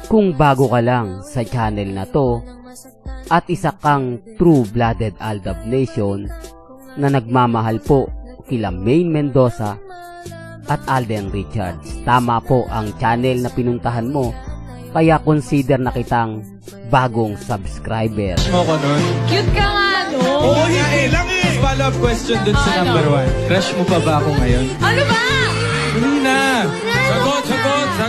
Kung bago ka lang sa channel na to at isa kang true-blooded Aldab Nation na nagmamahal po kila Maine Mendoza at Alden Richards, tama po ang channel na pinuntahan mo, kaya consider na kitang bagong subscriber. Mo ko nun? Cute ka nga, no? Oo, lang eh. Follow-up question dun sa number 1. Crush mo pa ba ako ngayon? Ano ba? Hindi na. Sagot.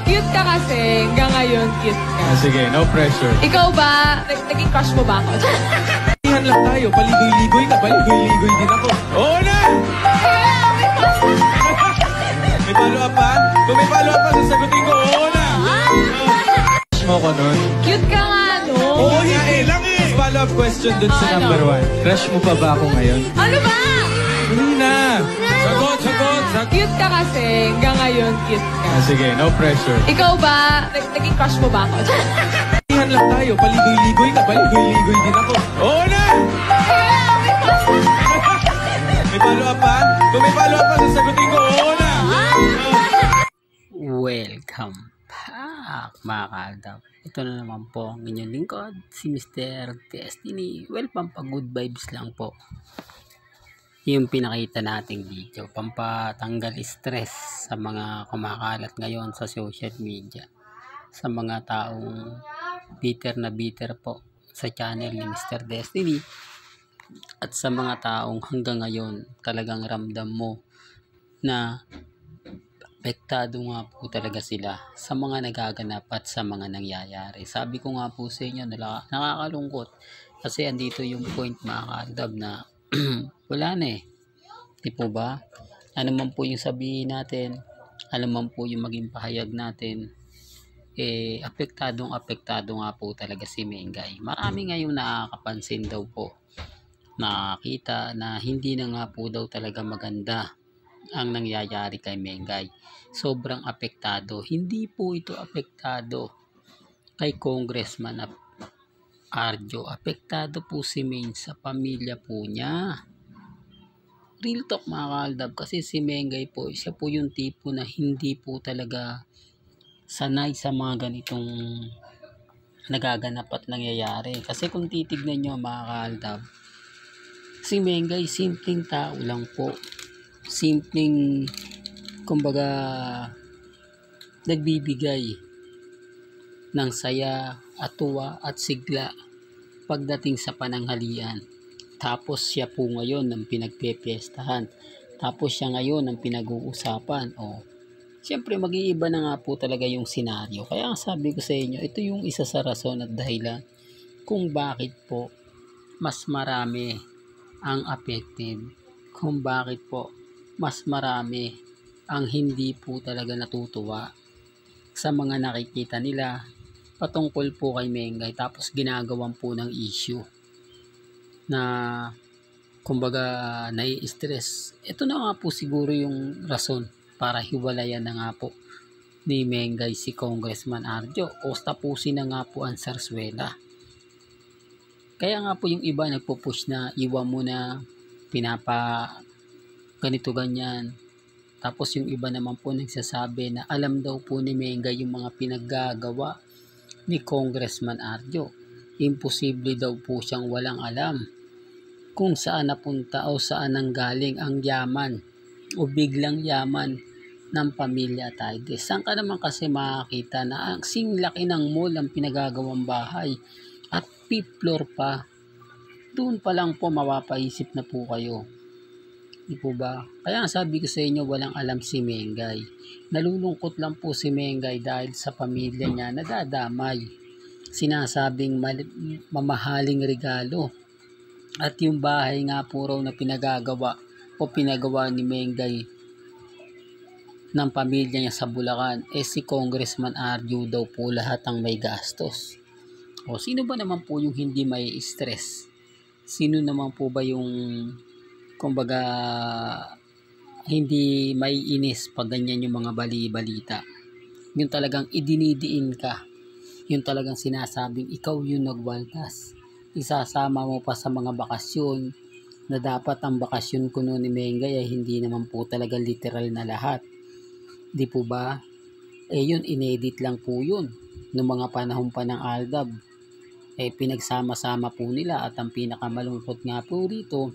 Cute ka kasi. Hanggang ngayon, cute ka. Sige, no pressure. Ikaw ba? Naging crush mo ba ako? Ihan lang tayo. Paligoy-ligoy ka. Paligoy-ligoy din ako. Oo na! May follow-up pa? Kung may follow-up pa, sasagutin ko. Oo na! Crush mo ko nun? Cute ka nga, no? Oo, lang eh. Follow-up question dun sa number 1. Crush mo pa ba ako ngayon? Ano ba? Hindi na. Sagot. Cute ka kasi. Hanggang ngayon, cute ka. Sige, no pressure. Ikaw ba? Naging crush mo ba ako? Ihan lang tayo. Paligoy-ligoy ka. Paligoy-ligoy din ako. Oo na! May follow-up pa? Kung may follow-up pa, sasagutin ko. Oo na! Welcome back mga kaaldab. Ito na naman po ang inyong lingkod, si Mr. Destiny. Well, good vibes lang po yung pinakita nating video, pampatanggal stress sa mga kumakalat ngayon sa social media, sa mga taong bitter na bitter po sa channel ni Mr. Destiny, at sa mga taong hanggang ngayon talagang ramdam mo na apektado nga po talaga sila sa mga nagaganap at sa mga nangyayari. Sabi ko nga po sa inyo, nakakalungkot kasi andito yung point mga kaaldab na wala na eh. Di po ba? Ano man po yung sabihin natin, ano man po yung maging pahayag natin, apektado nga po talaga si Mengay. Marami ngayong nakakapansin daw po, nakakita na hindi na nga po daw talaga maganda ang nangyayari kay Mengay. Sobrang apektado. Hindi po ito apektado kay Congressman Arjo. Apektado po si Maine sa pamilya po niya. Real talk mga kaaldab, kasi si Mengay po, siya po yung tipo na hindi po talaga sanay sa mga ganitong nagaganap at nangyayari. Kasi kung titignan nyo mga kaaldab, si Mengay simpleng tao lang po. Simpleng, kumbaga, nagbibigay ng saya at tuwa at sigla pagdating sa pananghalian. Tapos siya po ngayon ang pinagpepiestahan. Tapos siya ngayon ang pinag-uusapan. Siyempre mag-iiba na nga po talaga yung senaryo. Kaya sabi ko sa inyo, ito yung isa sa rason at dahilan kung bakit po mas marami ang affected. Kung bakit po mas marami ang hindi po talaga natutuwa sa mga nakikita nila patungkol po kay Mengay, tapos ginagawan po ng issue na kumbaga nai-stress. Ito na nga po siguro yung rason para hiwalayan na nga po ni Mengay si Congressman Arjo o tapusin na nga po ang Zarzuela. Kaya nga po yung iba nagpo-push na iwan mo na, pinapa ganito ganyan. Tapos yung iba naman po nagsasabi na alam daw po ni Mengay yung mga pinaggagawa ni Congressman Arjo. Imposible daw po siyang walang alam kung saan napunta o saan nanggaling ang yaman o biglang yaman ng pamilya Atayde. Saan ka naman kasi makakita na ang singlaki ng mall ang pinagagawang bahay at fifth floor pa? Doon pa lang po mapapaisip na po kayo. Di po ba? Kaya sabi ko sa inyo, walang alam si Mengay. Nalulungkot lang po si Mengay dahil sa pamilya niya nadadamay. Sinasabing mamahaling regalo. At yung bahay nga po raw na pinagagawa o pinagawa ni Mengay ng pamilya niya sa Bulacan, si Congressman Arjo daw po lahat ang may gastos. Sino ba naman po yung hindi may stress? Sino naman po ba yung kumbaga hindi may inis pag ganyan yung mga bali-balita? Yung talagang idinidiin ka, yung talagang sinasabing ikaw yung nagwaldas, isasama mo pa sa mga bakasyon na dapat ang bakasyon kuno ni Mengay ay hindi naman po talaga literal na lahat. Di po ba? Yun, inedit lang po yun. Noong mga panahon pa ng Aldab, pinagsama-sama po nila at ang pinakamalungkot nga po rito,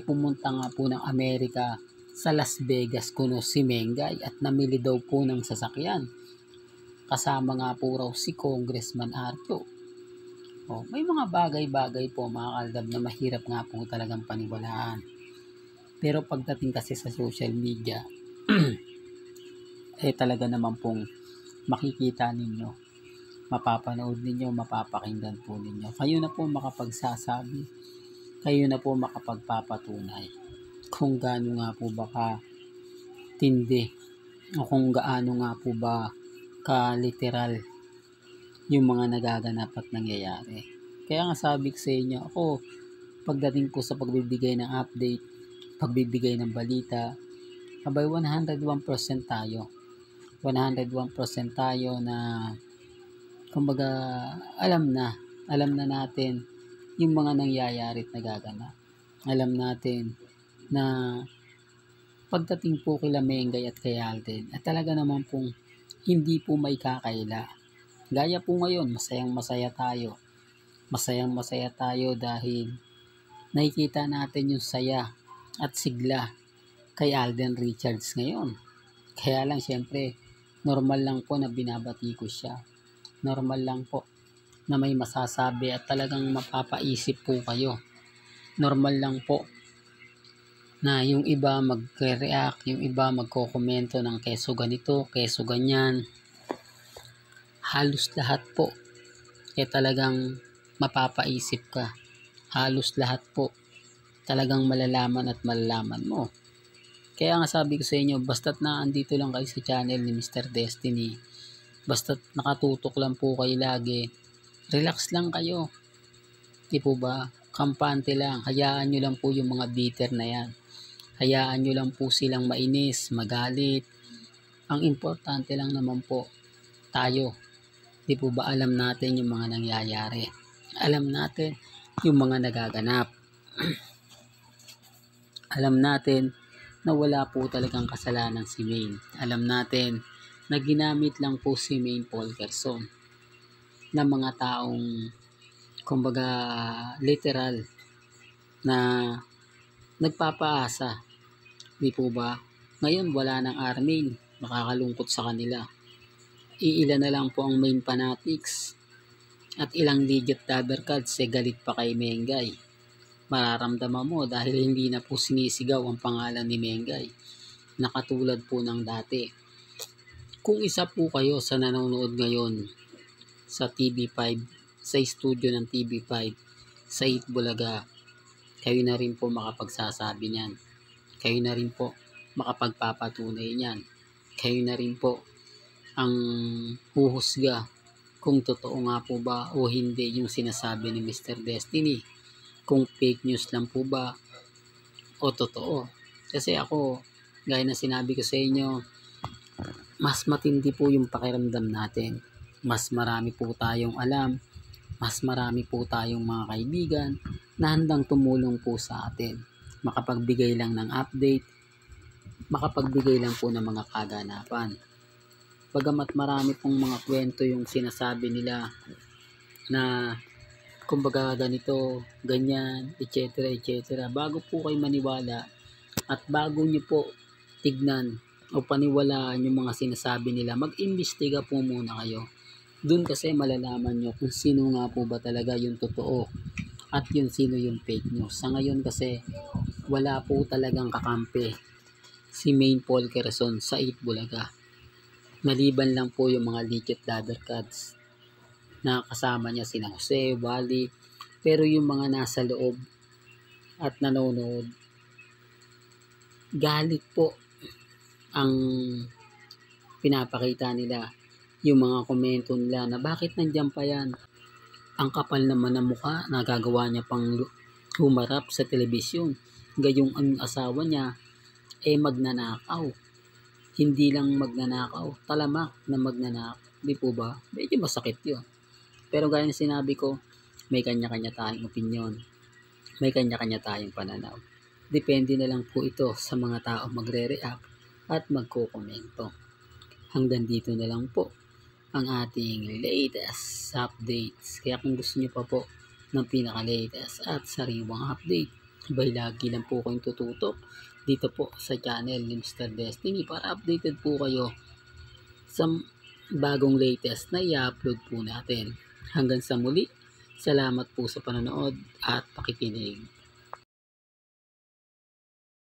pumunta nga po ng Amerika sa Las Vegas kuno si Mengay at namili daw po ng sasakyan. Kasama nga po raw si Congressman Arto. May mga bagay-bagay po mga Aldab na mahirap nga po talagang paniwalaan. Pero pagdating kasi sa social media, talaga naman pong makikita ninyo, mapapanood ninyo, mapapakinggan po ninyo. Kayo na po makapagsasabi, kayo na po makapagpapatunay kung gaano nga po ba katindi o kung gaano nga po ba ka-literal yung mga nagaganap at nangyayari. Kaya nga sabi ko sa inyo, ako pagdating po sa pagbibigay ng update, pagbibigay ng balita, abay 101% tayo. 101% tayo na kumbaga alam na natin yung mga nangyayari at nagaganap. Alam natin na pagdating po kila Mengay at kay Alden, at talaga naman pong hindi po may kakaila. Gaya po ngayon, masayang-masaya tayo. Masayang-masaya tayo dahil nakikita natin yung saya at sigla kay Alden Richards ngayon. Kaya lang syempre, normal lang po na binabati ko siya. Normal lang po na may masasabi at talagang mapapaisip po kayo. Normal lang po na yung iba magre-react, yung iba magkokomento ng keso ganito, keso ganyan. Halos lahat po talagang mapapaisip ka. Halos lahat po talagang malalaman at malalaman mo. Kaya nga sabi ko sa inyo, basta't na andito lang kayo sa channel ni Mr. Destiny, basta't nakatutok lang po kayo lagi, relax lang kayo. Di po ba? Kampante lang. Hayaan nyo lang po yung mga bitter na yan. Hayaan nyo lang po silang mainis, magalit. Ang importante lang naman po, tayo. Di po ba alam natin yung mga nangyayari? Alam natin yung mga nagaganap. Alam natin na wala po talagang kasalanan si Maine. Alam natin na ginamit lang po si Maine Polkerson ng mga taong kumbaga literal na nagpapaasa. Di po ba? Ngayon wala ng Armin, makakalungkot sa kanila. Iilan na lang po ang Maine fanatics at ilang legit Dabbercats galit pa kay Mengay. Mararamdaman mo dahil hindi na po sinisigaw ang pangalan ni Mengay na katulad po ng dati. Kung isa po kayo sa nanonood ngayon sa TV5, sa studio ng TV5, sa Itbulaga, kayo na rin po makapagsasabi niyan. Kayo na rin po makapagpapatunay niyan. Kayo na rin po ang huhusga kung totoo nga po ba o hindi yung sinasabi ni Mr. Destiny. Kung fake news lang po ba o totoo. Kasi ako, gaya na sinabi ko sa inyo, mas matindi po yung pakiramdam natin. Mas marami po tayong alam. Mas marami po tayong mga kaibigan na handang tumulong po sa atin. Makapagbigay lang ng update. Makapagbigay lang po ng mga kaganapan. Bagamat marami pong mga kwento yung sinasabi nila na kumbaga ganito, ganyan, etc. etc. Bago po kayo maniwala at bago nyo po tignan o paniwalaan yung mga sinasabi nila, mag-imbestiga po muna kayo. Doon kasi malalaman nyo kung sino nga po ba talaga yung totoo at yung sino yung fake news. Sa ngayon kasi wala po talagang kakampi si Maine Polkerson sa Itbulaga. Maliban lang po yung mga legit Dabbercats na kasama niya sina Jose, Wally, pero yung mga nasa loob at nanonood, galit po ang pinapakita nila. Yung mga komento nila na bakit nandiyan pa yan? Ang kapal naman ng mukha, nagagawa niya pang humarap sa telebisyon. Gayong ang asawa niya magnanakaw. Hindi lang magnanakaw, talamak na magnanakaw. Di po ba? Medyo masakit yun. Pero gaya na sinabi ko, may kanya-kanya tayong opinyon. May kanya-kanya tayong pananaw. Depende na lang po ito sa mga tao magre-react at magkokomento. Hanggang dito na lang po. ang ating latest updates. Kaya kung gusto nyo pa po ng pinaka-latest at sariwang update, bay lagi lang po kayong tututok dito po sa channel ni Mr. Destiny para updated po kayo sa bagong latest na i-upload po natin. Hanggang sa muli, salamat po sa panonood at pakikinig.